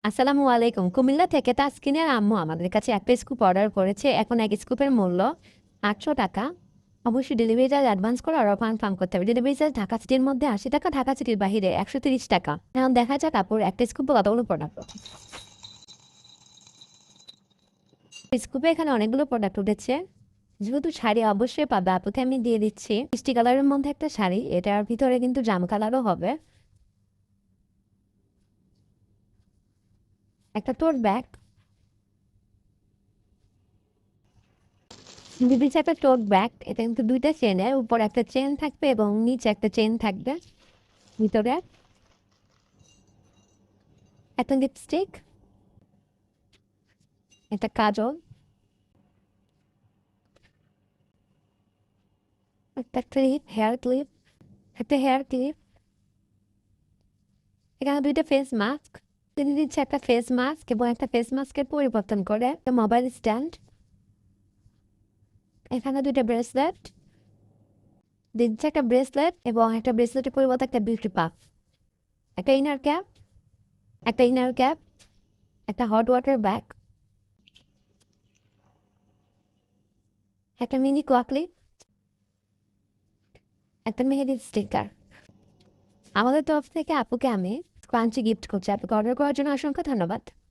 আসসালামু আলাইকুম। কুমিল্লা থেকে তাসকিনের আম্মু আমাদের কাছে একটা স্কুপ অর্ডার করেছে। এখন এক স্কুপের মূল্য ৳৮০০। অবশ্যই ডেলিভারি চার্জ অ্যাডভান্স করে আরও কনফার্ম করতে হবে। ডেলিভারি চার্জ ঢাকা সিটির মধ্যে ৳৮০, ঢাকা সিটির বাহিরে ৳১৩০। এখন দেখা যাক আপুর একটা স্কুপে কতগুলো প্রোডাক্ট। স্কুপে এখানে অনেকগুলো প্রোডাক্ট উঠেছে। যেহেতু শাড়ি অবশ্যই পাবে, আপুকে আমি দিয়ে দিচ্ছি মিষ্টি কালারের মধ্যে একটা শাড়ি। এটার ভিতরে কিন্তু জাম কালারও হবে। একটা টোট ব্যাগ, দিদির একটা টোট ব্যাগ। এটা কিন্তু দুইটা চেনের, উপর একটা চেন থাকবে এবং নিচে একটা চেন থাকবে। ভিতরে একটা লিপস্টিক, একটা কাজল, একটা ক্লিপ, হেয়ার ক্লিপ, একটা হেয়ার ক্লিপ। এখানে দুইটা ফেস মাস্ক। তিনি দিচ্ছে একটা ফেস মাস্ক এবং একটা ফেস মাস্কের পরিবর্তন করে একটা মোবাইল স্ট্যান্ড। এখানে দুইটা ব্রেসলেট দিচ্ছে, একটা ব্রেসলেট এবং একটা ব্রেসলেটের পরিবর্তে একটা বিউটি পাফ, একটা ইনার ক্যাপ, একটা ইনার ক্যাপ, একটা হট ওয়াটার ব্যাগ, একটা মিনি কোয়াকলি, একটা মেহেদির স্টিকার। আমাদের তরফ থেকে আপুকে আমি ক্রাঞ্চি গিফট করছি। আপুকে অর্ডার করার জন্য অসংখ্য ধন্যবাদ।